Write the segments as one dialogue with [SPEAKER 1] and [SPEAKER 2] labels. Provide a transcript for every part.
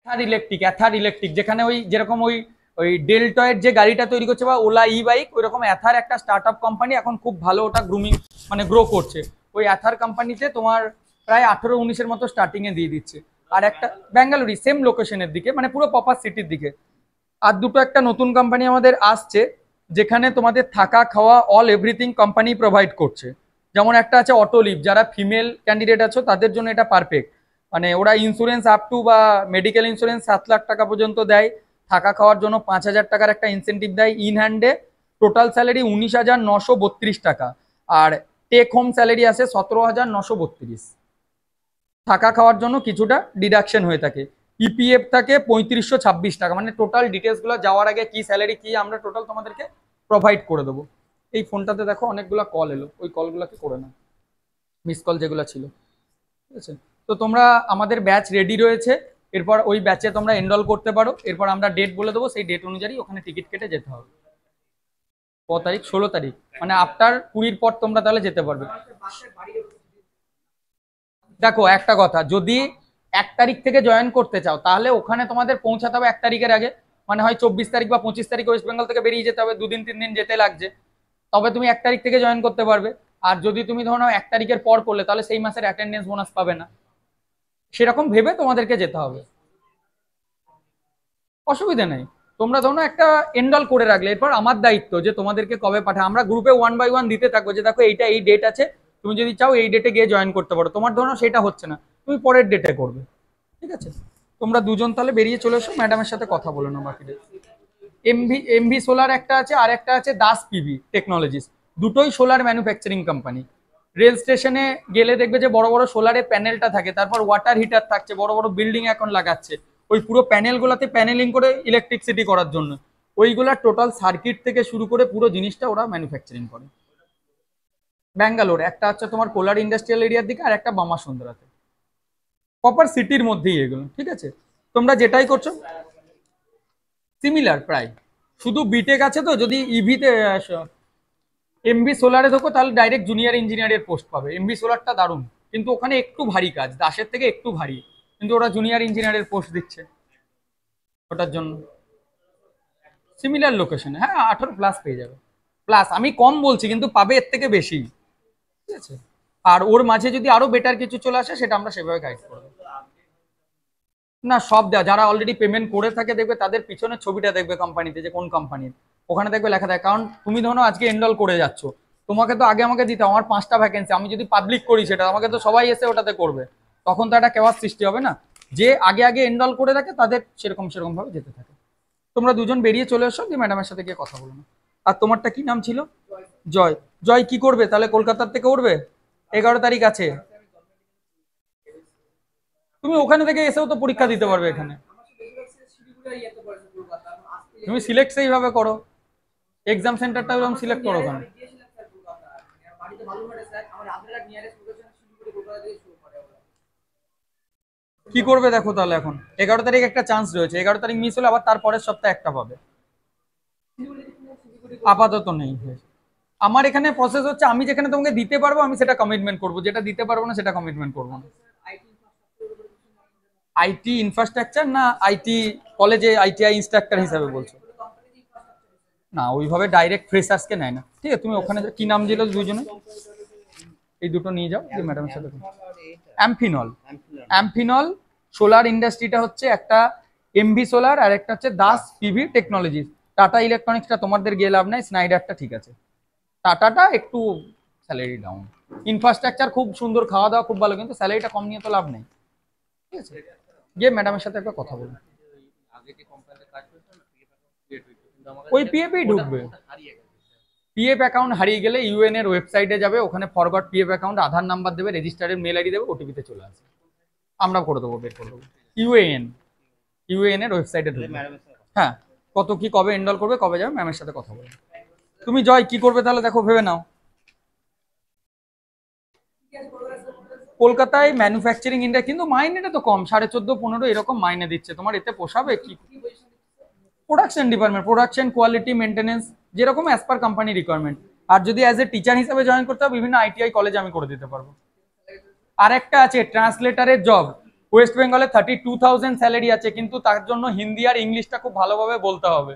[SPEAKER 1] Ather electric যেখানে ওই যেরকম ওই ওই ডেলটয়ের যে গাড়িটা তৈরি করছে বা ওলা ই বাইক, ওই রকম অ্যাথার একটা স্টার্ট আপ কোম্পানি এখন খুব ভালো ওটা গ্রুমিং মানে গ্রো করছে। ওই অ্যাথার কোম্পানিতে তোমার প্রায় 18-19-এর মতো স্টার্টিং এ দিয়ে দিচ্ছে। আর একটা ব্যাঙ্গালোরি সেম লোকেশনের দিকে, মানে পুরো প্রপার সিটির দিকে। আর দুটো একটা নতুন কোম্পানি আমাদের আসছে যেখানে তোমাদের থাকা খাওয়া অল এভরিথিং কোম্পানি প্রোভাইড করছে। যেমন একটা আছে অটোলিভ, যারা ফিমেল ক্যান্ডিডেট আছো তাদের জন্য এটা পারফেক্ট। মানে ওরা ইন্স্যুরেন্স আপ টু বা মেডিকেল ইন্স্যুরেন্স 7 লাখ টাকা পর্যন্ত দেয়, থাকা খাওয়ার জন্য 5,000 টাকার একটা ইনসেন্টিভ দেয় ইন হ্যান্ডে। টোটাল স্যালারি 19,932 টাকা, আর টেক হোম স্যালারি আছে 17,932। থাকা খাওয়ার জন্য কিছুটা ডিডাকশন হয়ে থাকে। ইপিএফ থাকে 3526 টাকা। মানে টোটাল ডিটেলস গুলো যাওয়ার আগে কি স্যালারি কি আমরা টোটাল তোমাদেরকে প্রোভাইড করে দেবো। এই ফোনটাতে দেখো অনেকগুলো কল এলো, ওই কলগুলোকে করে না, মিস কল যেগুলো ছিল। ঠিক আছে, তো তোমরা আমাদের ব্যাচ রেডি রয়েছে, এরপর ওই ব্যাচে তোমরা এনরোল করতে পারো। এরপর আমরা ডেট বলে দেবো, সেই ডেট অনুযায়ী ওখানে টিকিট কেটে যেতে হবে। ক তারিখ? 16 তারিখ, মানে আফটার 20-র পর তোমরা তাহলে যেতে পারবে। দেখো একটা কথা, যদি 1 তারিখ থেকে জয়েন করতে চাও তাহলে ওখানে তোমাদের পৌঁছাতে হবে 1 তারিখের আগে। মানে হয় 24 তারিখ বা 25 তারিখ ওয়েস্ট বেঙ্গল থেকে বেরিয়ে যেতে হবে, 2-3 দিন যেতে লাগছে। তবে তুমি 1 তারিখ থেকে জয়েন করতে পারবে। আর যদি তুমি ধরো 1 তারিখের পর করলে তাহলে সেই মাসের অ্যাটেন্ডেন্স বোনাস পাবে না। সেরকম ভেবে তোমাদেরকে যেতে হবে, অসুবিধা নেই। তোমরা ধরো একটা এনরোল করে রাখলে, এরপর আমার দায়িত্ব যে তোমাদেরকে কবে পাঠায়। আমরা গ্রুপে 1 বাই 1 দিতে থাকবো যে দেখো এইটা এই ডেট আছে, তুমি যদি চাও এই ডেটে গিয়ে জয়েন করতে পারো। তোমার ধরো সেটা হচ্ছে না, তুমি পরের ডেটে করবে। ঠিক আছে, তোমরা দুজন তাহলে বেরিয়ে চলে এসো, ম্যাডামের সাথে কথা বলে নাও বাকি ডেট। এমভি সোলার একটা আছে, আর একটা আছে দাস পিভি টেকনোলজিস। দুটোই সোলার ম্যানুফ্যাকচারিং কোম্পানি। রেল স্টেশনে গেলে দেখবে যে বড় বড় সোলারের প্যানেলটা থাকে, তারপর ওয়াটার হিটার থাকছে, বড় বড় বিল্ডিং এখন লাগাচ্ছে ওই পুরো প্যানেলগুলোতে প্যানেলিং করে ইলেকট্রিসিটি করার জন্য। ওইগুলা টোটাল সার্কিট থেকে শুরু করে পুরো জিনিসটা ওরা ম্যানুফ্যাকচারিং করে। ব্যাঙ্গালোর একটা হচ্ছে তোমার কোলার ইন্ডাস্ট্রিয়াল এরিয়ার দিকে, আর একটা বামা সুন্দরাতে, প্রপার সিটির মধ্যেই এগুলো। ঠিক আছে, তোমরা যেটাই করছো সিমিলার প্রায়, শুধু বিটেক আছে। তো যদি ইভিতে এমবি সোলারে ঢোকো তাহলে ডাইরেক্ট জুনিয়র ইঞ্জিনিয়ারের পোস্ট পাবে। এমবি সোলারটা দারুণ, কিন্তু ওখানে একটু ভারী কাজ, দাসের থেকে একটু ভারী, কিন্তু ওরা জুনিয়র ইঞ্জিনিয়ারের পোস্ট দিচ্ছে ওটার জন্য। সিমিলার লোকেশনে, হ্যাঁ 18+ পেয়ে যাবে। প্লাস আমি কম বলছি, কিন্তু পাবে এর থেকে বেশি। ঠিক আছে, আর ওর মাঝে যদি আরো বেটার কিছু চলে আসে সেটা আমরা সেভাবে গাইড করবো। না, সব দেওয়া, যারা অলরেডি পেমেন্ট করে থাকে দেখবে তাদের পিছনে ছবিটা দেখবে কোম্পানিতে, যে কোন কোম্পানির, ওখানে দেখবে লেখা থাকে। কারণ তুমি ধরো আজকে এনরোল করে যাচ্ছ, তোমাকে তো আগে আমাকে দিতে, আমার 5টা ভ্যাকেন্সি, আমি যদি পাবলিক করি সেটা আমাকে তো সবাই এসে ওটাতে করবে, তখন তো একটা কেওয়াস সৃষ্টি হবে না। যে আগে আগে এনরোল করে রাখে তাদের সেরকম সেরকম ভাবে যেতে থাকে। তোমরা দুজন বেরিয়ে চলে এসো, দিয়ে ম্যাডামের সাথে গিয়ে কথা বলো না। আর তোমারটা কি নাম ছিল? জয়। জয় কি করবে তাহলে, কলকাতার থেকে উঠবে? 11 তারিখ আছে, তুমি ওখানে থেকে এসেও তো পরীক্ষা দিতে পারবে এখানে। তুমি সিলেক্ট সেইভাবে করো, এক্সাম সেন্টারটা ওরকম সিলেক্ট করো ওখানে। কি করবে দেখো তাহলে, এখন 11 তারিখ একটা চান্স রয়েছে, 11 তারিখ মিস হলে আবার তারপরের সপ্তাহে একটা পাবে। আপাতত নেই। আমার এখানে প্রসেস হচ্ছে, আমি যেখানে তোমাকে দিতে পারবো আমি সেটা কমিটমেন্ট করবো, যেটা দিতে পারবো না সেটা কমিটমেন্ট করবো না। আইটি ইনফ্রাস্ট্রাকচার না আইটি কলেজে আইটিআই ইনস্ট্রাক্টর হিসাবে বলছো? না, ওইভাবে ডাইরেক্ট ফ্রেশার্সকে নেয় না। ঠিক আছে, তুমি ওখানে কি নাম ছিল দুজনে, এই দুটো নিয়ে যাও, যে ম্যাডামের সাথে। অ্যাম্ফিনল। অ্যাম্ফিনল সোলার ইন্ডাস্ট্রিটা হচ্ছে একটা এমভি সোলার, আর একটা হচ্ছে দাস পিভি টেকনোলজিস। টাটা ইলেকট্রনিক্সটা তোমাদের গিয়ে লাভ নাই, স্নাইডারটা ঠিক আছে। টাটাটা একটু স্যালারি ডাউন, ইনফ্রাস্ট্রাকচার খুব সুন্দর, খাওয়া দাওয়া খুব ভালো, কিন্তু স্যালারিটা কম নিয়ে তো লাভ নেই। ঠিক আছে, গিয়ে ম্যাডামের সাথে একটা কথা বলুন। ওই পিএফই ঢুকবে। পিএফ অ্যাকাউন্ট হারিয়ে গেলে ইউএন এর ওয়েবসাইটে যাবে, ওখানে ফরগট পিএফ অ্যাকাউন্ট, আধার নাম্বার দেবে, রেজিস্টারের মেল আইডি দেবে, ওটিপিতে চলে আসবে, আমরা করে দেবো, বের করে দেবো। ইউএএন, ইউএন এর ওয়েবসাইটে ঢুকবে। হ্যাঁ, কত কি কবে এনরোল করবে, কবে যাবে, ম্যামের সাথে কথা বলবে। তুমি জয় কি করবে তাহলে দেখো, ভেবে নাও। কলকাতায় ম্যানুফ্যাকচারিং ইন্ডাস্ট্রি, কিন্তু মাইনেটা তো কম, 14.5-15 এরকম মাইনে দিচ্ছে, তোমার এতে পোষাবে কি? Production department, production quality maintenance, যেরকম অ্যাজ পার কোম্পানি রিকোয়ারমেন্ট। আর যদি অ্যাজ এ টিচার হিসেবে জয়েন করতে হবে বিভিন্ন আইটিআই কলেজে আমি করে দিতে পারবো। আর একটা আছে ট্রান্সলেটারের জব, ওয়েস্ট বেঙ্গলে 32,000 স্যালারি আছে, কিন্তু তার জন্য হিন্দি আর ইংলিশটা খুব ভালোভাবে বলতে হবে।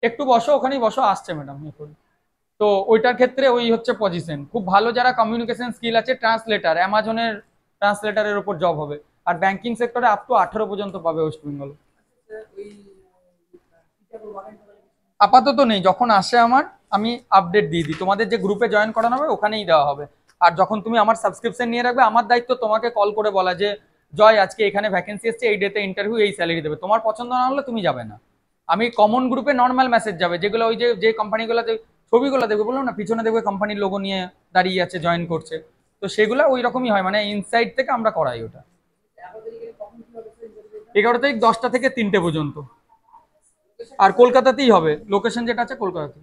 [SPEAKER 1] একটু বসো, ওখানেই বসো, আসছে ম্যাডাম এখন। তো ওইটার ক্ষেত্রে ওই হচ্ছে পজিশন, খুব ভালো যারা কমিউনিকেশন স্কিল আছে, ট্রান্সলেটার, অ্যামাজনের ট্রান্সলেটারের উপর জব হবে। আর ব্যাংকিং সেক্টরে আপ টু 18 পর্যন্ত পাবে ওয়েস্ট বেঙ্গল। আপাতত নেই, যখন আসে আমার আমি আপডেট দিয়ে দিই, তোমাদের যে গ্রুপে জয়েন করানো হবে ওখানেই দেওয়া হবে। আর যখন তুমি আমার সাবস্ক্রিপশন নিয়ে রাখবে, আমার দায়িত্ব তোমাকে কল করে বলা যে জয় আজকে এখানে ভ্যাকেন্সি এসছে, এই ডেতে ইন্টারভিউ, এই স্যালারি দেবে। তোমার পছন্দ না হলে তুমি যাবে না। আমি কমন গ্রুপে নর্মাল মেসেজ যাবে, যেগুলো ওই যে যে কোম্পানিগুলোতে ছবিগুলো দেখবে, বললাম না পিছনে দেখবে কোম্পানির লোগো নিয়ে দাঁড়িয়ে আছে, জয়েন করছে, তো সেগুলো ওই রকমই হয়, মানে ইনসাইড থেকে আমরা করাই ওটা। 11 তারিখ 10টা থেকে 3টে পর্যন্ত। আর কলকাতাতেই হবে, লোকেশন যেটা আছে কলকাতাতে।